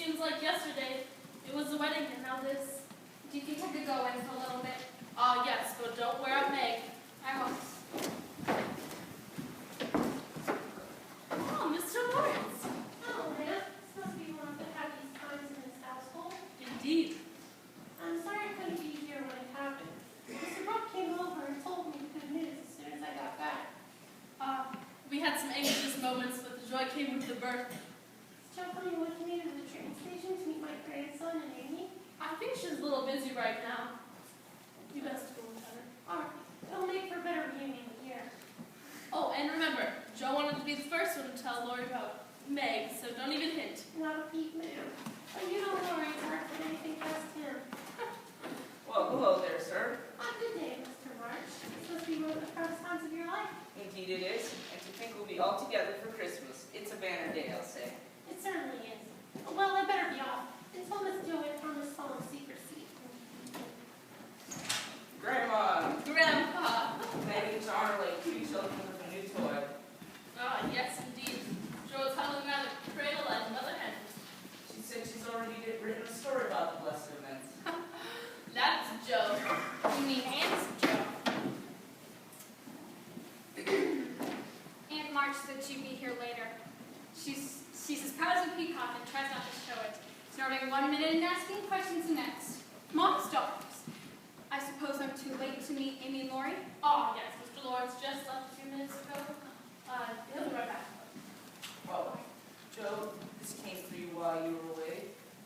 seems like yesterday. It was the wedding and now this. Do you think I could go in for a little bit? Yes, but don't wear out Meg. I won't. Oh, Mr. Lawrence. Oh, man. This must be one of the happiest times in this household. Indeed. I'm sorry I couldn't be here when it happened. Mr. Brooke came over and told me the good news as soon as I got back. We had some anxious moments, but the joy came with the birth. Is Joe coming with me to the train station to meet my grandson and Amy? I think she's a little busy right now. You best go with her. Alright. It'll make for a better reunion here. Oh, and remember, Joe wanted to be the first one to tell Lori about Meg, so don't even hint. Not a peep, ma'am. But you know Lori's hard for anything past him. Well, hello there, sir. Good day, Mr. March. This must be one of the proudest times of your life. Indeed it is, and to think we'll be all together for Christmas. It's a banner day, I'll say. It certainly is. Well, I better be off. Until Miss Joey promised solemn secrecy. Grandma, Grandpa. Meg and John are like two children with a new toy. Yes, indeed. Joe was huddling around the cradle and mother hen. She said she's already written a story about the blessed event. That's Joe. You mean Aunt Joe? Aunt March said she'd be here later. She's as proud as a peacock and tries not to show it, snorting 1 minute and asking questions the next. Mom's daughters. I suppose I'm too late to meet Amy and Lori? Yes, Mr. Lawrence just left a few minutes ago. He'll be right back. Well, Joe, this came for you while you were away.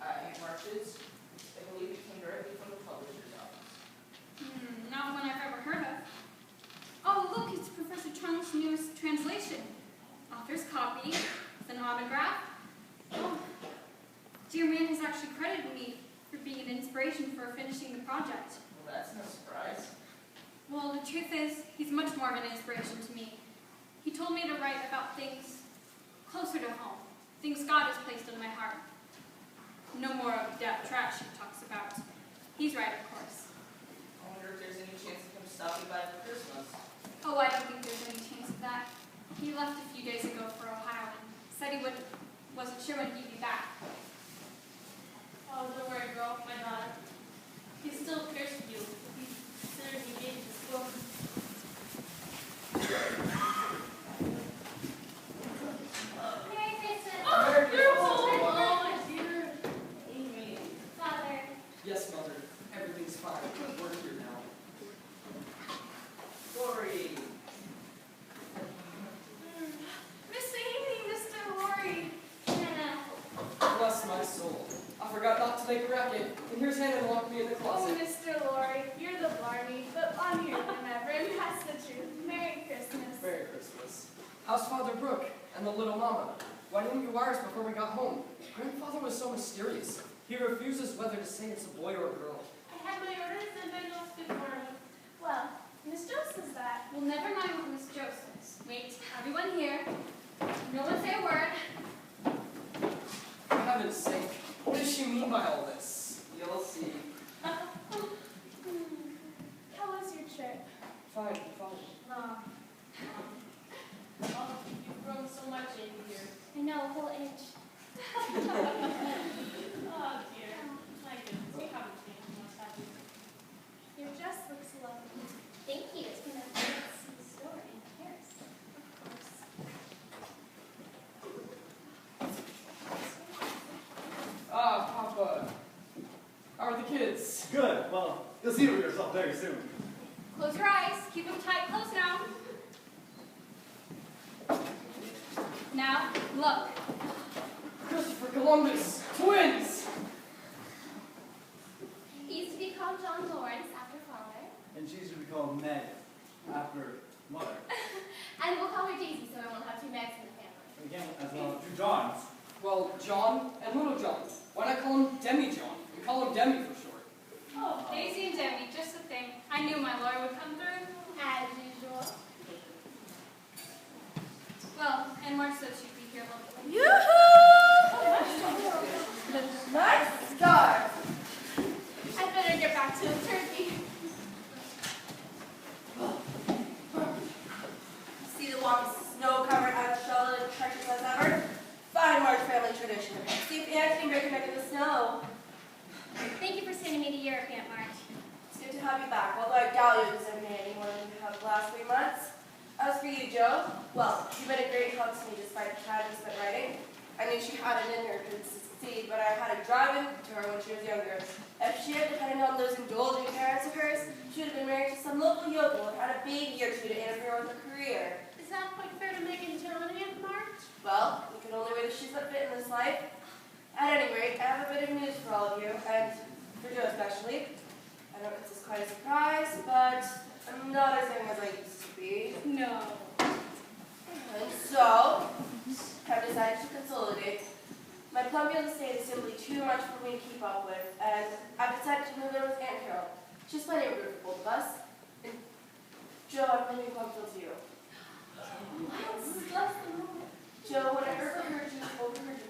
Aunt March's. I believe it came directly from the publisher's office. Not one I've ever heard of. Oh, look, it's Professor Trundle's newest translation. Author's copy, with an autograph. Oh, dear man has actually credited me for being an inspiration for finishing the project. Well, that's no surprise. Well, the truth is, he's much more of an inspiration to me. He told me to write about things closer to home, things God has placed in my heart. No more of that trash he talks about. He's right, of course. I wonder if there's any chance of him stopping by for Christmas. Oh, I don't think there's any chance of that. He left a few days ago for Ohio and said he wasn't sure when he'd be back. Oh, don't worry, girl, my daughter. He still cares for you. He considered you gave this book. Merry Christmas. Oh, you're home! Christmas. Oh, my dear. Amy. Father. Yes, Mother. Everything's fine. We're here now. Lori. Miss Amy, Mr. Lori. Bless my soul. I forgot not to make a racket. And here's Hannah to lock me in the Oh, closet. Mr. Lori, you're the Barney, but I'm here than ever, and that's the truth. Merry Christmas. Merry Christmas. How's Father Brooke and the little mama? Why didn't you wire us before we got home? Grandfather was so mysterious. He refuses whether to say it's a boy or a girl. I had my orders and my notes before me. Well, Miss Jo says that. Well, never mind what Miss Jo says. Wait, everyone here. No one say a word. For heaven's sake, what does she mean by all this? You'll see. How was your trip? Fine, fine. Oh, you've grown so much, Amy, dear. I know, a whole inch. Oh, dear. My goodness, you haven't changed much, have you? Your dress looks lovely. Thank you. It's from a fancy store in Paris. Papa. How are the kids? Good. Well, you'll see for yourself very soon. Close your eyes. Keep them tight. Close now. Now, look. Christopher Columbus. Twins! He used to be called John Lawrence after father. And she's to be called Meg after mother. And we'll call her Daisy so I won't have two Megs in the family. Again, as well as two Johns. Well, John and Little John. Why not call him Demi-John? We call him Demi for short. Oh, Daisy and Demi, just the thing. I knew my lawyer would come through. As usual. Well, and March said she'd be here locally. Nice start. I'd better get back to the turkey. See the longest snow-covered unsheltered churches as ever? Fine March family tradition. See if Aunt came break your neck in the snow. Thank you for sending me to Europe, Aunt March. It's good to have you back, although I doubt you'll deserve me any more than you have the last 3 months. As for you, Joe, well, you've been a great help to me despite the time you spent writing. I knew she had it in her to succeed, but I had to drive into her when she was younger. If she had depended on those indulgent parents of hers, she would have been married to some local yokel and had a baby or two to interfere with her career. Is that quite fair to Megan Joan, Aunt March? Well, we can only wait if she's not fit in this life. At any rate, I have a bit of news for all of you, and for Joe especially. I know this is quite a surprise, but I'm not as young as I used to be. No. And so, I've decided to consolidate. My Plumfield estate is simply too much for me to keep up with, and I've decided to move in with Aunt Carol. She's plenty of room for both of us. And Joe, I'm leaving Plumfield to you. Joe, when I overheard you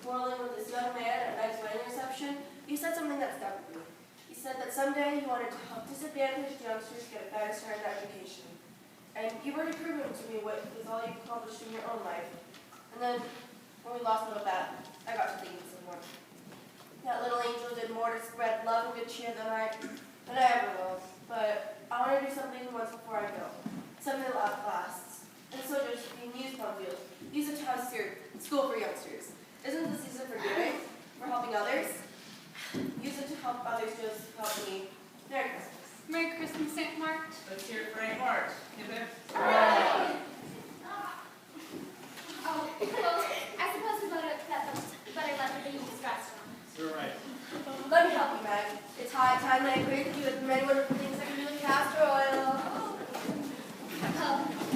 quarreling with this young man at Meg's wedding reception, you said something that stuck with me. You said that someday you wanted to help disadvantaged youngsters get a better start in education. And you've already proven to me what is all you've accomplished in your own life. And then, when we lost little Beth, I got to thinking some more. That little angel did more to spread love and good cheer than I ever will. But I want to do something once before I go. Something that lasts. And so Josephine, use Plumfield. Use a town school for youngsters. Isn't the season for giving? For helping others? Use it to help others just help me. Merry Christmas. Merry Christmas, Aunt March. Let's hear it for Aunt March. Hip hip. Oh, well, I suppose we better let her be distressed. You're right. Let me help you, Meg. It's high time that I acquainted you with the many wonderful things I can do with castor oil.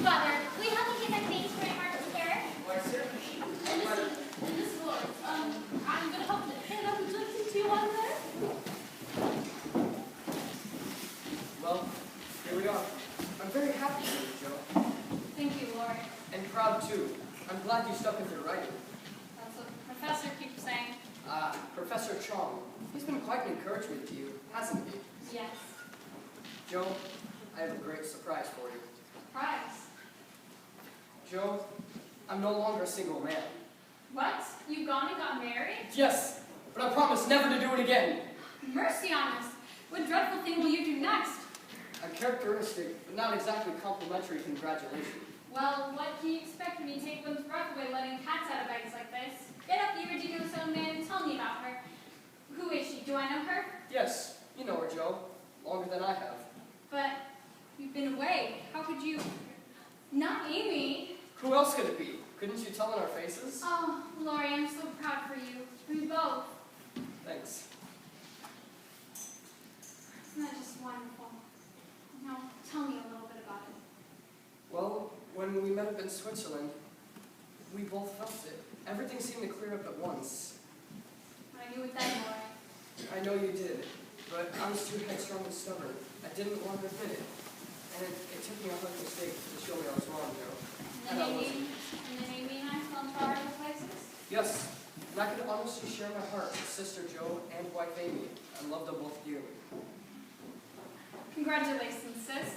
Father, will you help me get my things for Aunt March's care? Why, certainly. And Miss Lawrence, I'm gonna help hand up the listen to you on there. Well, here we are. I'm very happy for you, Joe. Thank you, Lori. And proud, too. I'm glad you stuck with your writing. That's what the professor keeps saying. Professor Chong, he's been quite an encouragement to you, hasn't he? Yes. Joe, I have a great surprise for you. Surprise. Joe, I'm no longer a single man. What? You gone and got married? Yes, but I promise never to do it again. Mercy on us. What dreadful thing will you do next? A characteristic, but not exactly complimentary congratulation. Well, what can you expect when you take one's breath away letting cats out of bags like this? Get up, you ridiculous young man, and tell me about her. Who is she? Do I know her? Yes, you know her, Joe. Longer than I have. But you've been away. How could you... Not Amy. Who else could it be? Couldn't you tell in our faces? Oh, Lori, I'm so proud for you. For you both. Thanks. Isn't that just wonderful? Now, tell me a little bit about it. Well, when we met up in Switzerland, we both felt it. Everything seemed to clear up at once. I knew it then, Lori. I know you did, but I was too headstrong and stubborn. I didn't want to admit it. And it took me a hard mistake to show me I was wrong, Joe. And then Amy and I fell into our other places? Yes, and I could honestly share my heart with Sister Joe and wife Amy. I love them both dearly. Congratulations, sis.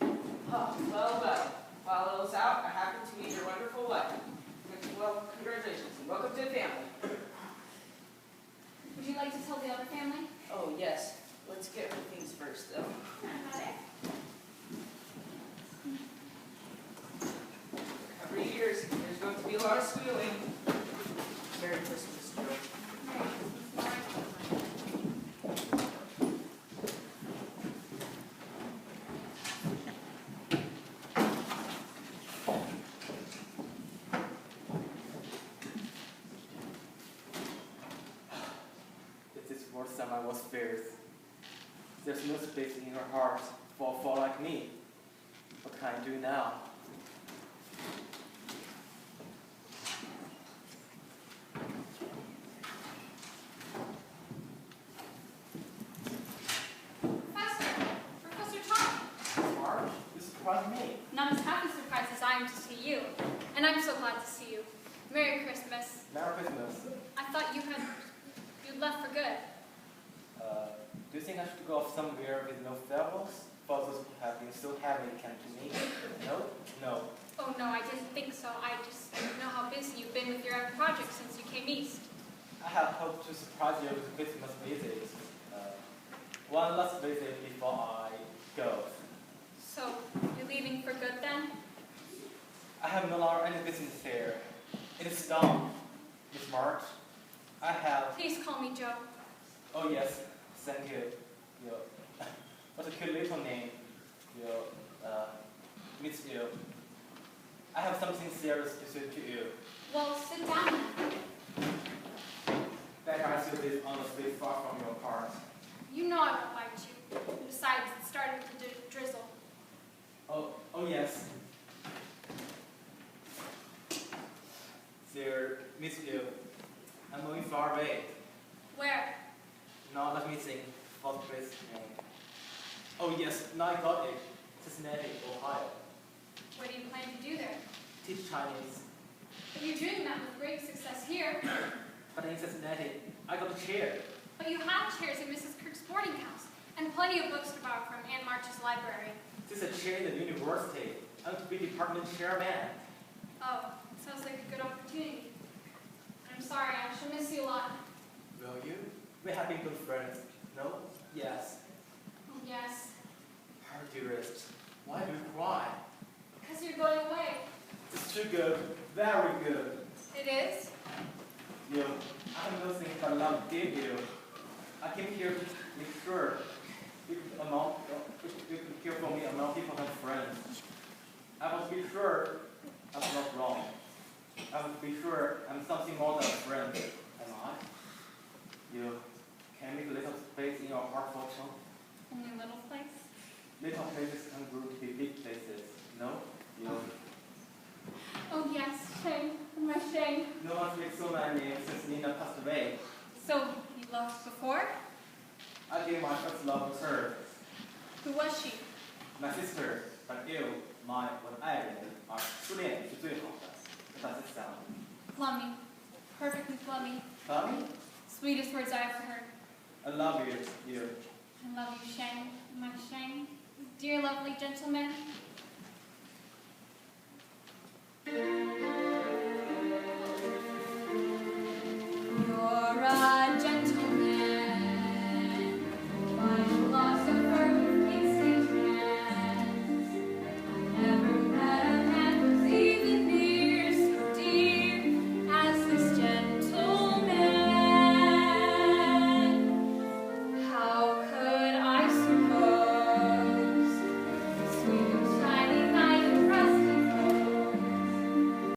Oh, well. While I was out, I happened to meet your wonderful wife. Well, congratulations and welcome to the family. Would you like to tell the other family? Oh, yes. Let's get her things first, though. Every year, there's going to be a lot of squealing. Merry Christmas, Joe. Merry Christmas, Lori. It is worse than I was feared. There's no space in her heart for a fall like me. What can I do now? Professor Tom. Marge, you surprised me. Not as happy surprised as I am to see you. And I'm so glad to see you. Merry Christmas. Merry Christmas. I thought you'd left for good. Do you think I should go off somewhere with no farewells? For those who have been so heavily come to me? No? No. Oh no, I didn't think so. I just know how busy you've been with your own project since you came east. I have hoped to surprise you with Christmas visit. One last visit before I go. So, you're leaving for good then? I have no longer any business here. It is done, Miss March. I have. Please call me Joe. Oh yes, thank you. You. What a cute little name. You. Miss you. I have something serious to say to you. Well, sit down. Better I sit this on the street far from your heart. You know I won't bite you. And besides, it's starting to drizzle. Oh yes. Dear Miss you. I'm moving far away. Where? Now let me think. What place name? Oh yes, now I got it. Cincinnati, Ohio. What do you plan to do there? Teach Chinese. But you're doing that with great success here. But in Cincinnati, I got a chair. But you have chairs in Mrs. Kirk's boarding house, and plenty of books to borrow from Aunt March's library. This is a chair in the university. I'm to be department chairman. Oh, sounds like a good opportunity. I'm sorry, I shall miss you a lot. Will you? We have been good friends. No? Yes. Oh, yes, Our dearest, why do you cry? because you're going away. It's too good. Very good. It is? You, I have nothing but love to give you. I came here to make sure you could care for me among people and friends. I must be sure I'm not wrong. I must be sure I'm something more than a friend. Am I? You can make a little space in your heart for some. Only a little place? Little places can grow to be big places. No? You. Oh, yes, shame. My shame. No one speaks so many since Nina passed away. So, you loved before? I gave my first love to her. Who was she? My sister, but you, my 我的爱人，初恋是最好的。That's it sound. Plummy. Perfectly plummy. Tommy, Sweetest words I ever heard. I love you, you. I love you, Shane. My Shane. Dear lovely gentleman.